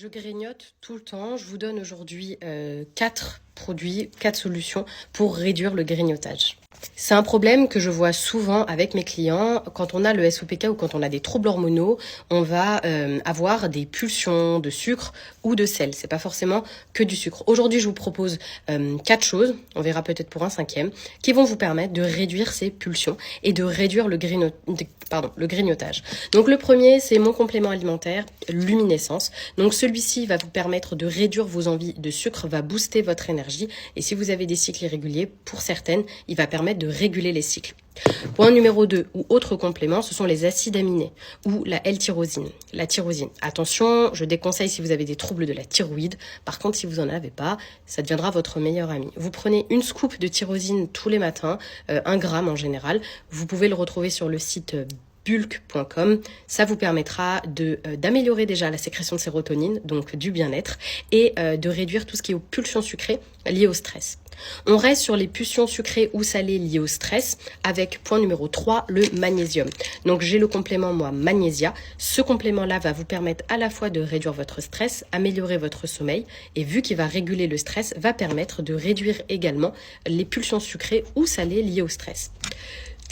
Je grignote tout le temps. Je vous donne aujourd'hui 4 produits, 4 solutions pour réduire le grignotage. C'est un problème que je vois souvent avec mes clients. Quand on a le SOPK ou quand on a des troubles hormonaux, on va avoir des pulsions de sucre ou de sel. C'est pas forcément que du sucre. Aujourd'hui, je vous propose 4 choses, on verra peut-être pour un 5e, qui vont vous permettre de réduire ces pulsions et de réduire le grignotage. Donc le premier, c'est mon complément alimentaire, Luminescence. Donc celui-ci va vous permettre de réduire vos envies de sucre, va booster votre énergie. Et si vous avez des cycles irréguliers, pour certaines, il va permettre de réguler les cycles. Point numéro 2 ou autre complément, ce sont les acides aminés ou la L-tyrosine. La tyrosine, attention, je déconseille si vous avez des troubles de la thyroïde. Par contre, si vous n'en avez pas, ça deviendra votre meilleur ami. Vous prenez une scoop de tyrosine tous les matins, 1 gramme en général. Vous pouvez le retrouver sur le site bulk.com. Ça vous permettra d'améliorer déjà la sécrétion de sérotonine, donc du bien-être, et de réduire tout ce qui est aux pulsions sucrées liées au stress. On reste sur les pulsions sucrées ou salées liées au stress avec point numéro 3, le magnésium. Donc j'ai le complément Magnésia. Ce complément-là va vous permettre à la fois de réduire votre stress, améliorer votre sommeil et vu qu'il va réguler le stress, va permettre de réduire également les pulsions sucrées ou salées liées au stress.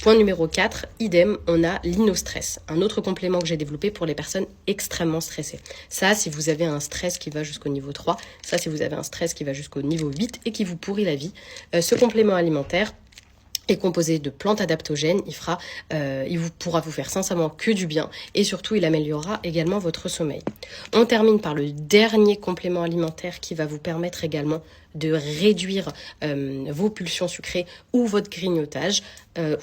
Point numéro 4, idem, on a l'Innostress, un autre complément que j'ai développé pour les personnes extrêmement stressées. Ça, si vous avez un stress qui va jusqu'au niveau 3, ça, si vous avez un stress qui va jusqu'au niveau 8 et qui vous pourrit la vie, ce complément alimentaire est composé de plantes adaptogènes, il pourra vous faire sincèrement que du bien et surtout il améliorera également votre sommeil. On termine par le dernier complément alimentaire qui va vous permettre également de réduire vos pulsions sucrées ou votre grignotage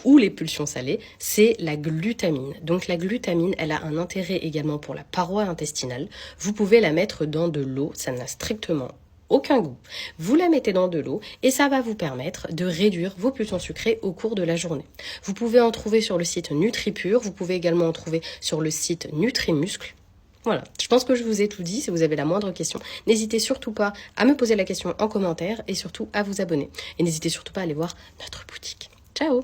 ou les pulsions salées, c'est la glutamine. Donc la glutamine, elle a un intérêt également pour la paroi intestinale. Vous pouvez la mettre dans de l'eau, ça n'a strictement aucun goût. Vous la mettez dans de l'eau et ça va vous permettre de réduire vos pulsions sucrées au cours de la journée. Vous pouvez en trouver sur le site NutriPure, vous pouvez également en trouver sur le site NutriMuscle. Voilà, je pense que je vous ai tout dit. Si vous avez la moindre question, n'hésitez surtout pas à me poser la question en commentaire et surtout à vous abonner. Et n'hésitez surtout pas à aller voir notre boutique. Ciao!